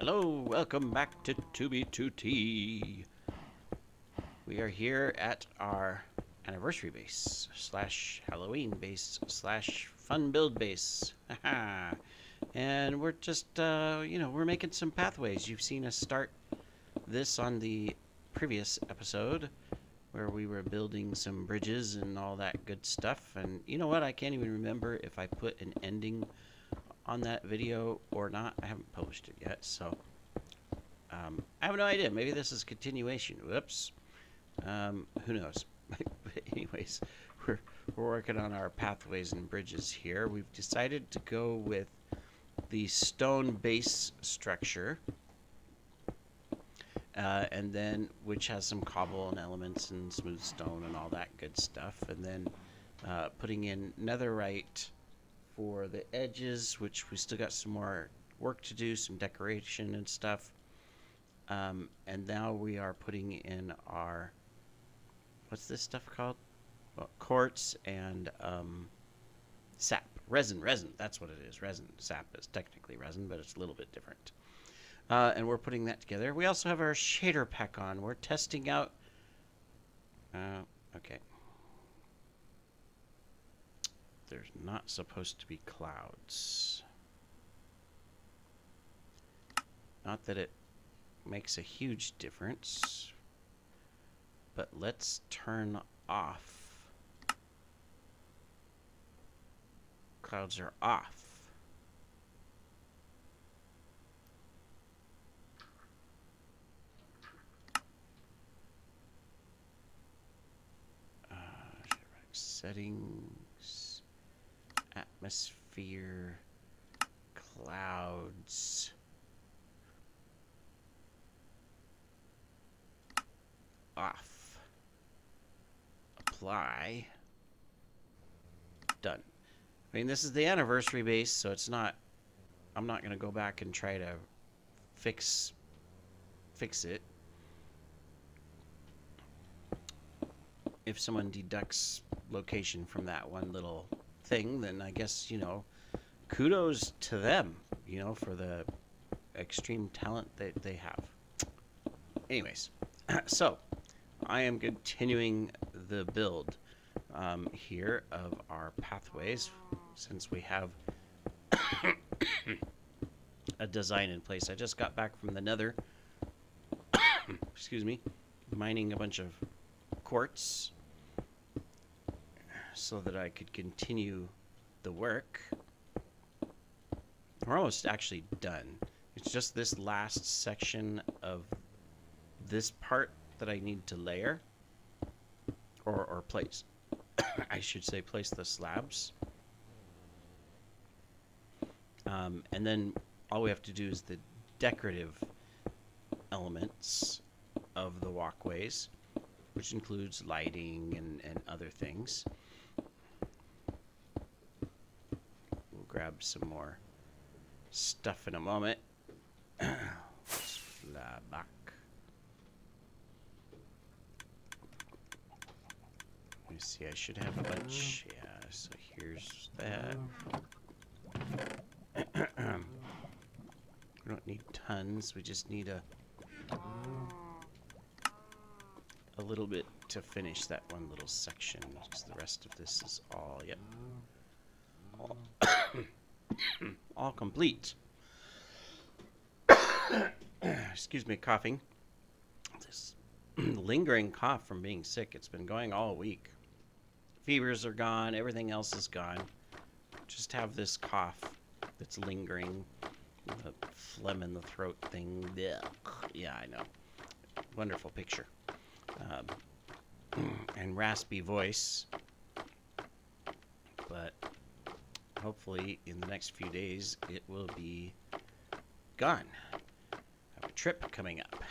Hello, welcome back to 2B2T. We are here at our anniversary base slash Halloween base slash fun build base. And we're just, we're making some pathways. You've seen us start this on the previous episode where we were building some bridges and all that good stuff. And you know what? I can't even remember if I put an ending on that video or not. I haven't published it yet, so I have no idea. Maybe this is continuation. Whoops. Who knows? But anyways, we're working on our pathways and bridges here. We've decided to go with the stone base structure, and then which has some cobble and elements and smooth stone and all that good stuff, and then putting in netherite for the edges, which we still got some more work to do, some decoration and stuff. And now we are putting in our, what's this stuff called? Well, quartz and sap. Resin, that's what it is. Resin. Sap is technically resin, but it's a little bit different. And we're putting that together. We also have our shader pack on. We're testing out... okay. There's not supposed to be clouds. Not that it makes a huge difference, but let's turn off. Clouds are off. Settings, atmosphere, clouds. Off. Apply. Done. I mean, this is the anniversary base, so it's not... I'm not going to go back and try to fix it. If someone deducts location from that one little thing, then I guess, kudos to them, for the extreme talent that they have. Anyways, so I am continuing the build here of our pathways since we have a design in place. I just got back from the nether, excuse me, mining a bunch of quartz so that I could continue the work. We're almost actually done. It's just this last section of this part that I need to layer or place. I should say place the slabs. And then all we have to do is the decorative elements of the walkways, which includes lighting and other things. We'll grab some more stuff in a moment. Let's fly back. Let me see, I should have a bunch. Yeah, so here's that. We don't need tons, we just need a little bit to finish that one little section, because the rest of this is all, yep, all complete. Excuse me, coughing. This lingering cough from being sick. It's been going all week. Fevers are gone, everything else is gone. Just have this cough that's lingering, the phlegm in the throat thing. Yeah, I know. Wonderful picture. And raspy voice, but hopefully in the next few days it will be gone. I have a trip coming up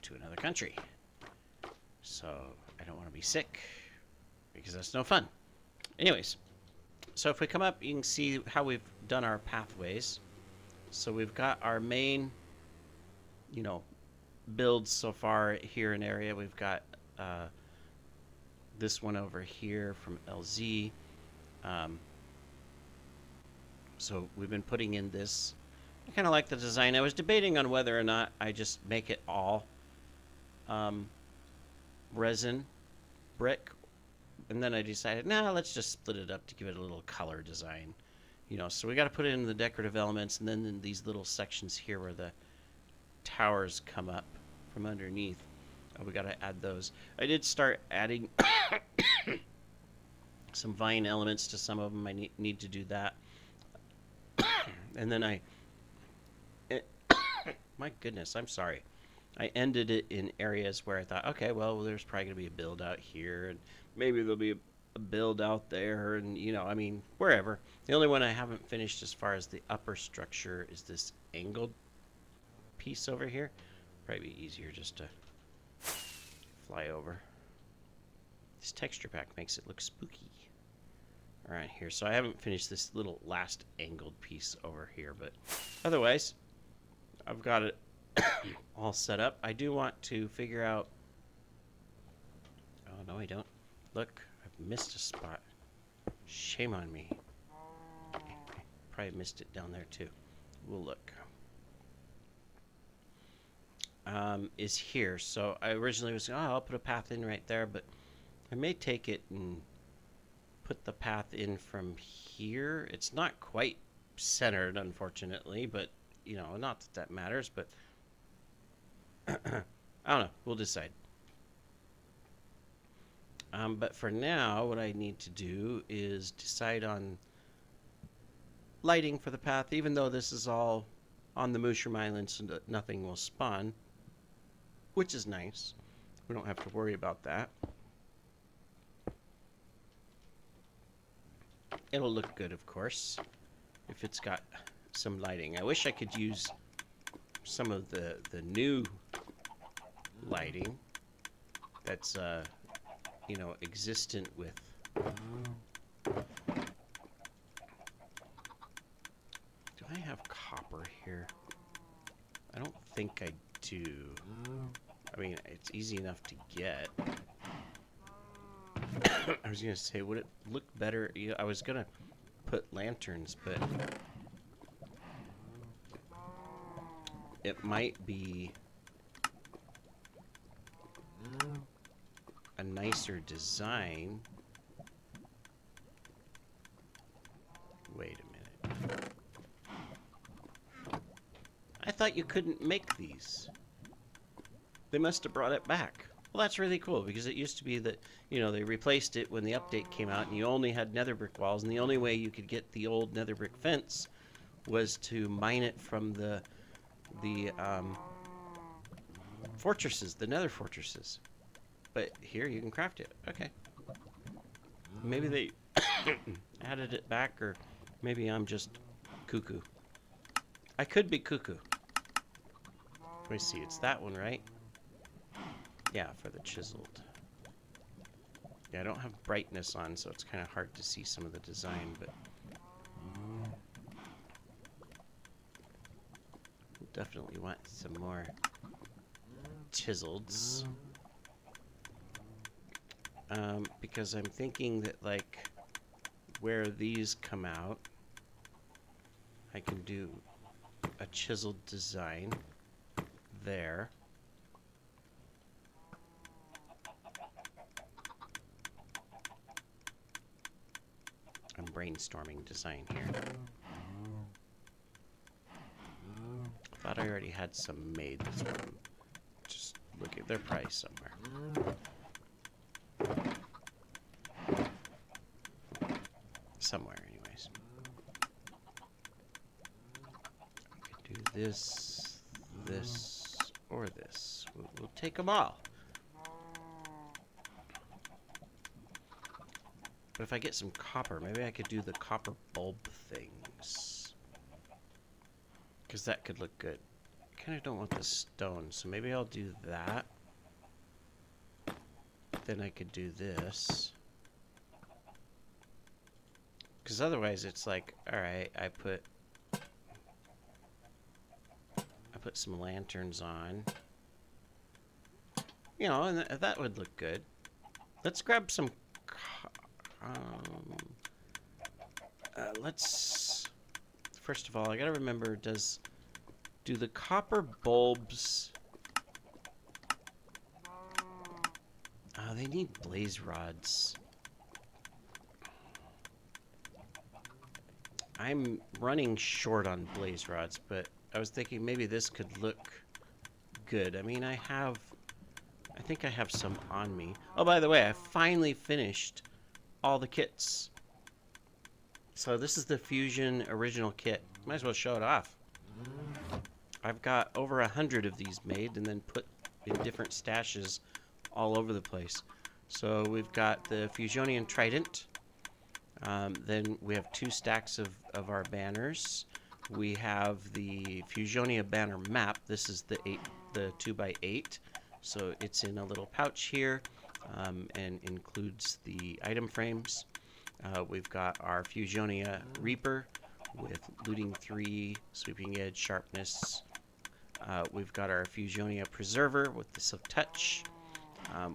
to another country, so I don't want to be sick because that's no fun. Anyways, so if we come up, you can see how we've done our pathways. So we've got our main, builds so far here in area. We've got this one over here from LZ. So we've been putting in this I kind of like the design. I was debating on whether or not I just make it all resin brick, and then I decided, nah, let's just split it up to give it a little color design. You know, so we got to put in the decorative elements, and then in these little sections here where the towers come up from underneath, we got to add those. I did start adding some vine elements to some of them. I need to do that. And then my goodness, I'm sorry. I ended it in areas where I thought, okay, well, there's probably going to be a build out here, and maybe there'll be a build out there, and, you know, I mean, wherever. The only one I haven't finished as far as the upper structure is this angled piece over here. Probably be easier just to fly over. This texture pack makes it look spooky around here. So I haven't finished this little last angled piece over here, but otherwise, I've got it all set up. I do want to figure out... Oh, no, I don't. Look, I've missed a spot. Shame on me. Probably missed it down there, too. We'll look. Is here. So I originally was, I'll put a path in right there, but I may take it and put the path in from here. It's not quite centered, unfortunately, but, you know, not that that matters, but I don't know. We'll decide. But for now, what I need to do is decide on lighting for the path, even though this is all on the Mushroom Island, so that nothing will spawn, which is nice. We don't have to worry about that. It'll look good, of course, if it's got some lighting. I wish I could use some of the new lighting that's, you know, existent with... Do I have copper here? I don't think I do. I mean, it's easy enough to get. I was going to say, would it look better? You know, I was going to put lanterns, but it might be a nicer design. Wait a minute. I thought you couldn't make these. They must have brought it back. Well, that's really cool, because it used to be that, you know, they replaced it when the update came out, and you only had nether brick walls, and the only way you could get the old nether brick fence was to mine it from the fortresses, the nether fortresses. But here you can craft it. Okay. Maybe they added it back, or maybe I'm just cuckoo. I could be cuckoo. Let me see, it's that one, right? Yeah, for the chiseled. Yeah, I don't have brightness on, so it's kind of hard to see some of the design, but we'll definitely want some more chiseleds. Because I'm thinking that, like, where these come out, I can do a chiseled design there. I'm brainstorming design here. Thought I already had some made. This one. Just look at their price somewhere. Somewhere, anyways. I could do this, this, or this. We'll take them all. But if I get some copper, maybe I could do the copper bulb things. Because that could look good. I kind of don't want the stone, so maybe I'll do that. Then I could do this. Because otherwise it's like, alright, I put some lanterns on. You know, and that would look good. Let's grab some... let's... First of all, I gotta remember, does Do the copper bulbs... Oh, they need blaze rods. I'm running short on blaze rods, but I was thinking maybe this could look good. I mean, I think I have some on me. Oh, by the way, I finally finished all the kits. So this is the Fusion original kit. Might as well show it off. I've got over 100 of these made and then put in different stashes all over the place. So we've got the Fusionian Trident. Then we have 2 stacks of our banners. We have the Fusionia banner map. This is the 2x8. So it's in a little pouch here and includes the item frames. We've got our Fusionia Reaper with looting 3, sweeping edge, sharpness. We've got our Fusionia Preserver with the Silk Touch.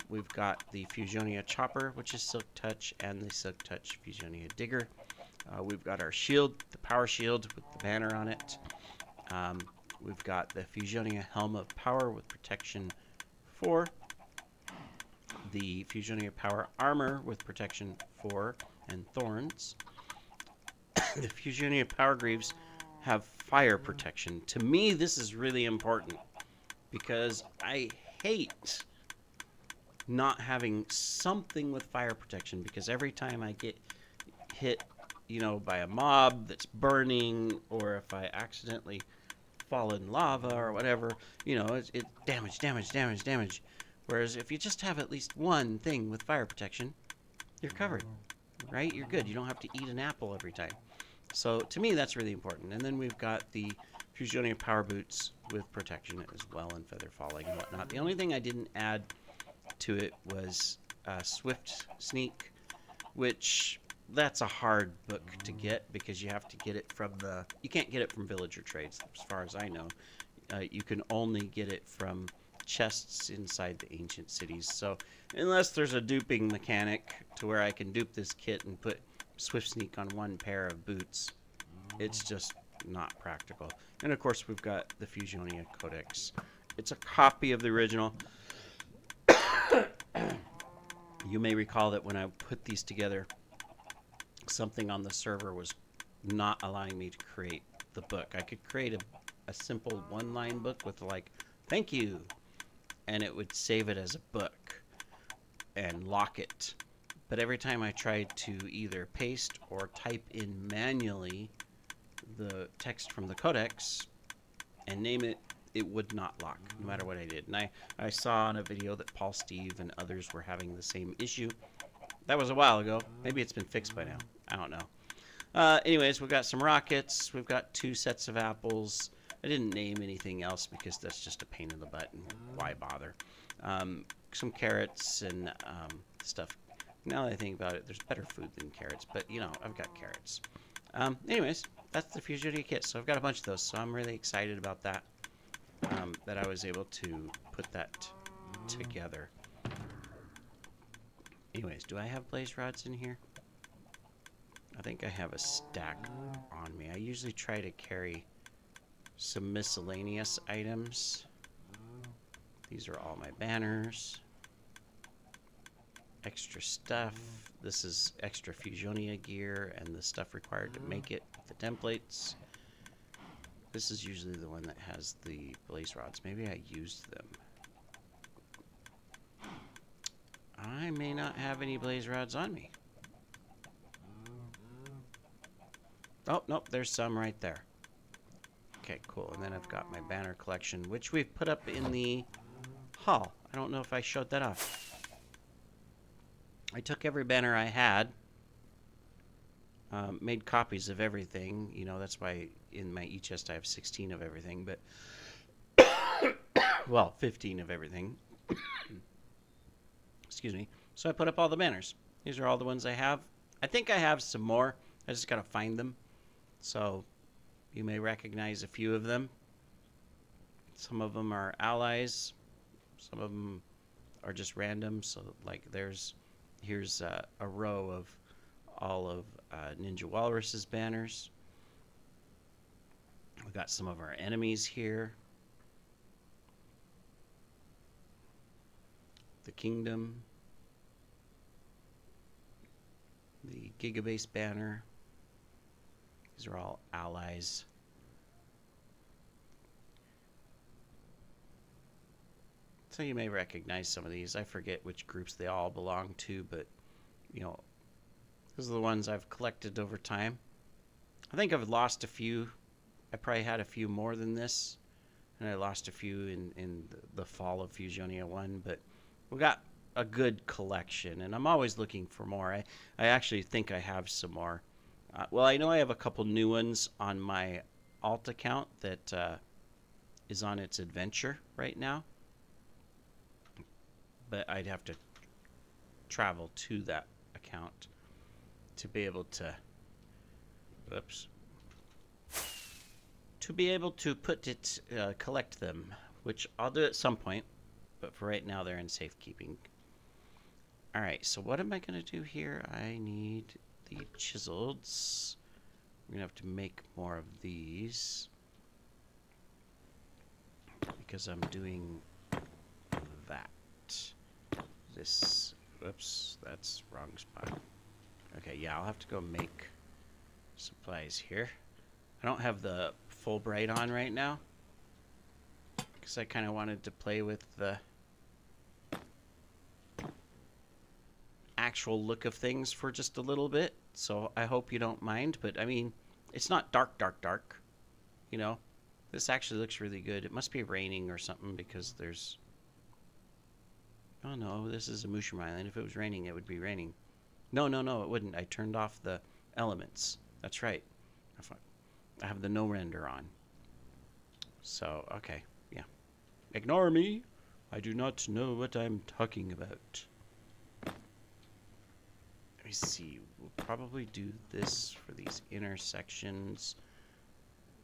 We've got the Fusionia Chopper, which is Silk Touch, and the Silk Touch Fusionia Digger. We've got our shield, the Power Shield with the banner on it. We've got the Fusionia Helm of Power with Protection 4. The Fusionia Power Armor with Protection 4 and Thorns. The Fusionia Power Greaves have fire protection. To me, this is really important because I hate not having something with fire protection, because every time I get hit, by a mob that's burning, or if I accidentally fall in lava or whatever, it's damage. Whereas if you just have at least one thing with fire protection, you're covered, right? You're good. You don't have to eat an apple every time. So to me, that's really important. And then we've got the Fusionia Power Boots with protection as well, and feather falling and whatnot. The only thing I didn't add to it was Swift Sneak, which that's a hard book to get because you have to get it from you can't get it from villager trades, as far as I know. You can only get it from chests inside the ancient cities. So unless there's a duping mechanic to where I can dupe this kit and put Swift Sneak on one pair of boots, it's just not practical. And of course we've got the Fusionia Codex. It's a copy of the original. You may recall that when I put these together, something on the server was not allowing me to create the book. I could create a simple one-line book with like, thank you, and it would save it as a book and lock it. But every time I tried to either paste or type in manually the text from the codex and name it, it would not lock, no matter what I did. And I saw on a video that Paul Steve and others were having the same issue. That was a while ago. Maybe it's been fixed by now. I don't know. Anyways, we've got some rockets. We've got 2 sets of apples. I didn't name anything else because that's just a pain in the butt, and why bother? Some carrots and stuff. Now that I think about it, there's better food than carrots, but I've got carrots. Anyways, that's the Fusionia kit. So I've got a bunch of those, so I'm really excited about that. That I was able to put that together. Anyways, do I have blaze rods in here? I think I have a stack on me. I usually try to carry some miscellaneous items. These are all my banners. Extra stuff. This is extra Fusionia gear and the stuff required to make it, the templates. This is usually the one that has the blaze rods. Maybe I used them. I may not have any blaze rods on me. Oh, nope, there's some right there. Okay, cool. And then I've got my banner collection, which we've put up in the hall. I don't know if I showed that off. I took every banner I had, made copies of everything. That's why in my e-chest I have 16 of everything, but well, 15 of everything. Excuse me. So I put up all the banners. These are all the ones I have. I think I have some more. I just gotta find them. So you may recognize a few of them. Some of them are allies. Some of them are just random. So like here's a row of all of Ninja Walrus's banners. We got some of our enemies here. The kingdom. The Gigabase banner. These are all allies. So you may recognize some of these. I forget which groups they all belong to, but, you know, those are the ones I've collected over time. I think I've lost a few. I probably had a few more than this, and I lost a few in the fall of Fusionia 1, but we got a good collection, and I'm always looking for more. I actually think I have some more. Well, I know I have a couple new ones on my alt account that is on its adventure right now, but I'd have to travel to that account to be able to, whoops, to be able to put it, collect them, which I'll do at some point, but for right now they're in safekeeping. All right, so what am I gonna do here? I need the chisels. We're gonna have to make more of these because I'm doing that. This, whoops, that's wrong spot. Okay, yeah, I'll have to go make supplies here. I don't have the Fulbright on right now because I kind of wanted to play with the actual look of things for just a little bit. So I hope you don't mind, but I mean, it's not dark, dark, dark. You know, this actually looks really good. It must be raining or something because there's... Oh no, this is a mushroom island. If it was raining, it would be raining. No, no, no, it wouldn't. I turned off the elements. That's right. I have the no render on. So, okay, yeah. Ignore me. I do not know what I'm talking about. Let me see. We'll probably do this for these intersections.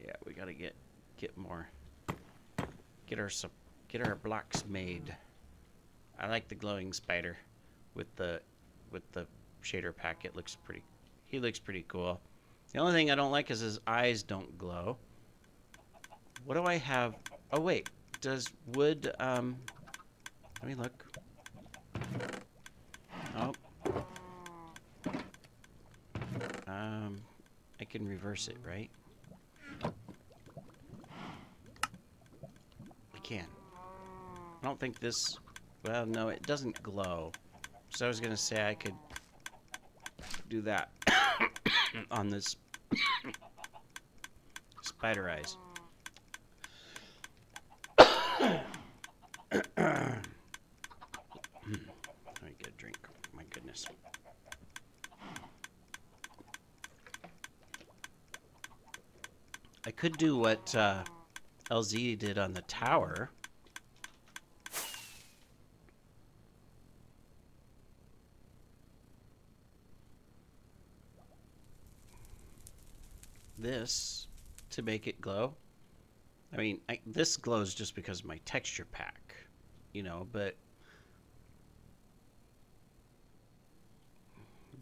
Yeah, we gotta get more. Get our blocks made. I like the glowing spider with the shader pack. It looks pretty. He looks pretty cool. The only thing I don't like is his eyes don't glow. What do I have? Oh wait, does wood? Let me look. Oh. I can reverse it, right? I can. I don't think this. Well, no, it doesn't glow. So I was gonna say I could do that on this spider eyes. Let me get a drink. My goodness. I could do what LZ did on the tower. This to make it glow. I mean, this glows just because of my texture pack, you know, but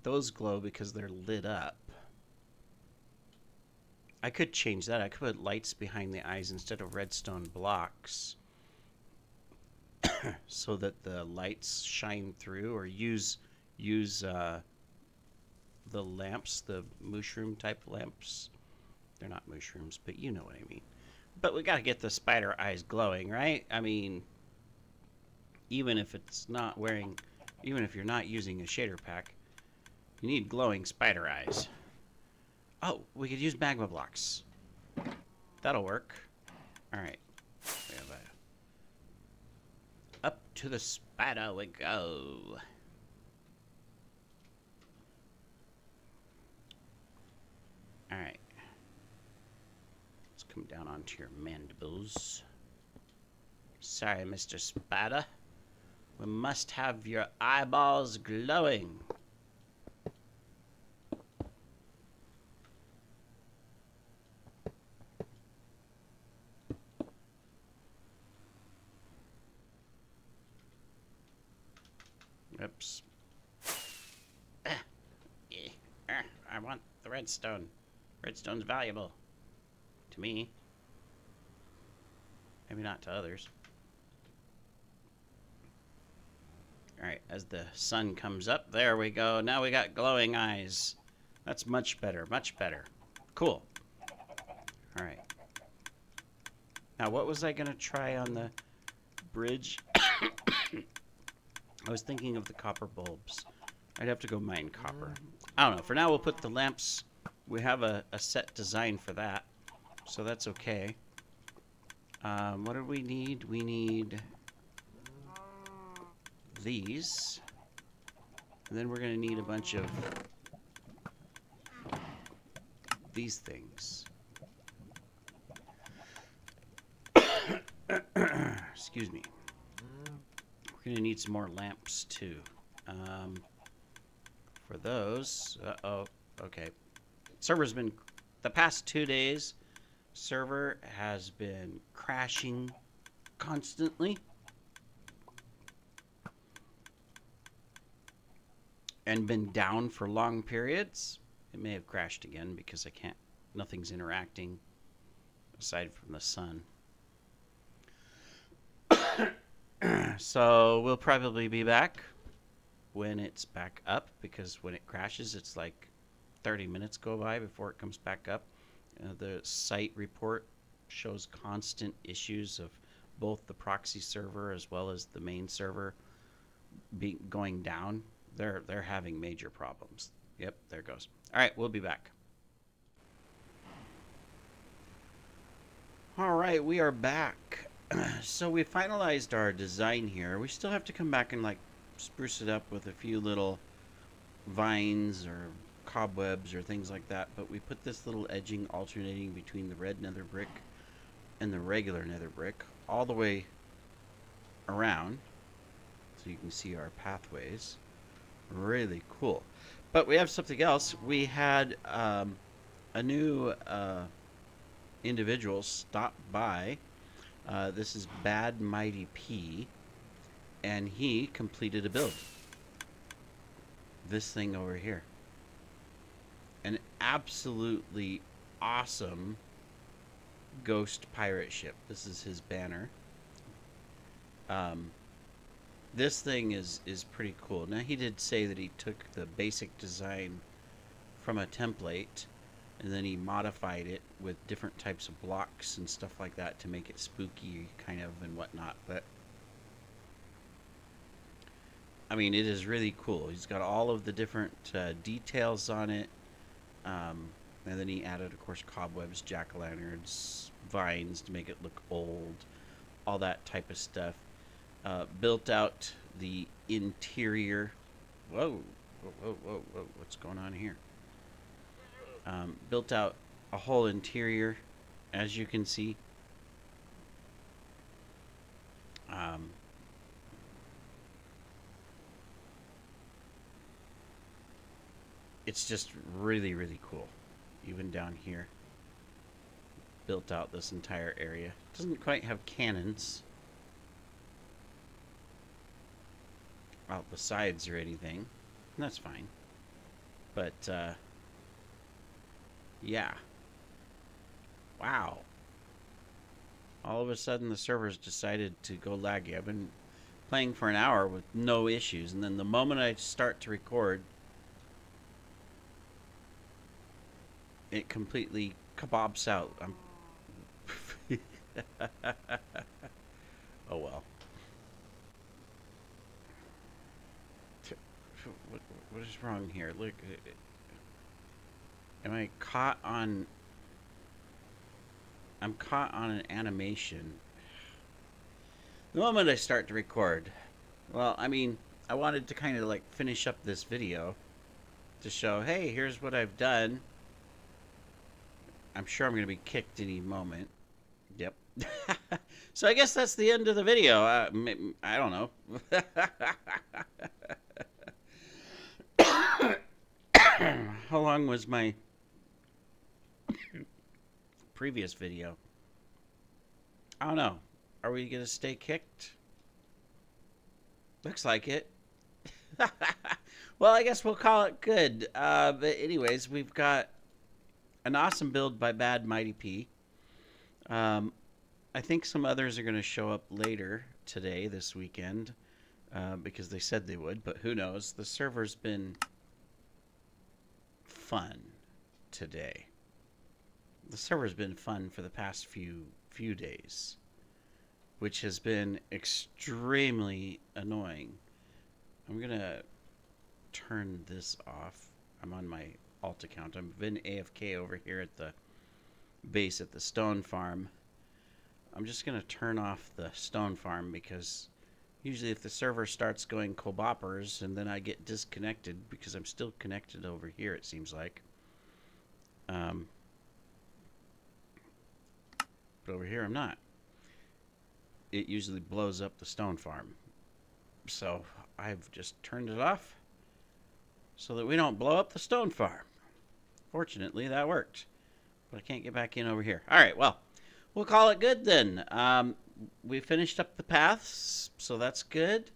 those glow because they're lit up. I could change that. I could put lights behind the eyes instead of redstone blocks so that the lights shine through, or use the lamps, the mushroom type lamps. They're not mushrooms, but you know what I mean. But we gotta get the spider eyes glowing, right? I mean, even if it's not wearing, even if you're not using a shader pack, you need glowing spider eyes. Oh, we could use magma blocks. That'll work. All right. We have up to the spider we go. All right. Let's come down onto your mandibles. Sorry, Mr. Spider. We must have your eyeballs glowing. Oops. I want the redstone. Redstone's valuable to me. Maybe not to others. Alright, as the sun comes up, there we go. Now we got glowing eyes. That's much better, much better. Cool. Alright. Now, what was I going to try on the bridge? I was thinking of the copper bulbs. I'd have to go mine copper. I don't know. For now, we'll put the lamps. We have a set design for that, so that's okay. What do we need? We need these. And then we're going to need a bunch of these things. Excuse me. We're going to need some more lamps, too. For those... Uh-oh. Okay. Server's been... The past 2 days, server has been crashing constantly. And been down for long periods. It may have crashed again because I can't... Nothing's interacting aside from the sun. So we'll probably be back when it's back up, because when it crashes, it's like 30 minutes go by before it comes back up. The site report shows constant issues of both the proxy server as well as the main server going down. They're having major problems. Yep, there it goes. All right, we'll be back. All right, we are back. So we finalized our design here. We still have to come back and like spruce it up with a few little vines or cobwebs or things like that, but we put this little edging alternating between the red nether brick and the regular nether brick all the way around, so you can see our pathways. Really cool. But we have something else. We had a new individual stop by. This is Bad Mighty P, and he completed a build. This thing over here. An absolutely awesome ghost pirate ship. This is his banner. This thing is pretty cool. Now, he did say that he took the basic design from a template and then he modified it with different types of blocks and stuff like that to make it spooky kind of and whatnot. But I mean, it is really cool. He's got all of the different details on it. And then he added, of course, cobwebs, jack-o'-lanterns, vines to make it look old, all that type of stuff. Built out the interior. Whoa, whoa, whoa, whoa, what's going on here? Built out a whole interior, as you can see. It's just really, really cool. Even down here. Built out this entire area. Doesn't quite have cannons out the sides or anything. And that's fine. But, yeah. Wow. All of a sudden the servers decided to go laggy. I've been playing for an hour with no issues, and then the moment I start to record, it completely kebabs out. Oh well. What is wrong here? Look, am I caught on? I'm caught on an animation. The moment I start to record, well, I mean, I wanted to kind of like finish up this video to show, hey, here's what I've done. I'm sure I'm going to be kicked any moment. Yep. So I guess that's the end of the video. I don't know. How long was my previous video? I don't know. Are we going to stay kicked? Looks like it. Well, I guess we'll call it good. But anyways, we've got an awesome build by Bad Mighty P. I think some others are going to show up later today, this weekend, because they said they would, but who knows? The server's been fun today. The server's been fun for the past few days, which has been extremely annoying. I'm going to turn this off. I'm on my alt account. I've been AFK over here at the base at the stone farm. I'm just going to turn off the stone farm because usually if the server starts going coboppers and then I get disconnected because I'm still connected over here, it seems like. But over here I'm not. It usually blows up the stone farm. So I've just turned it off so that we don't blow up the stone farm. Fortunately, that worked. But I can't get back in over here. All right, well, we'll call it good then. We finished up the paths, so that's good.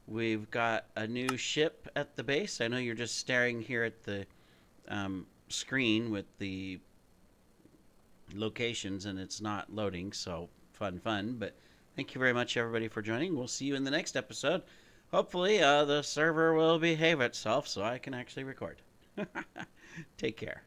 We've got a new ship at the base. I know you're just staring here at the screen with the locations, and it's not loading, so fun. But thank you very much, everybody, for joining. We'll see you in the next episode. Hopefully, the server will behave itself so I can actually record. Take care.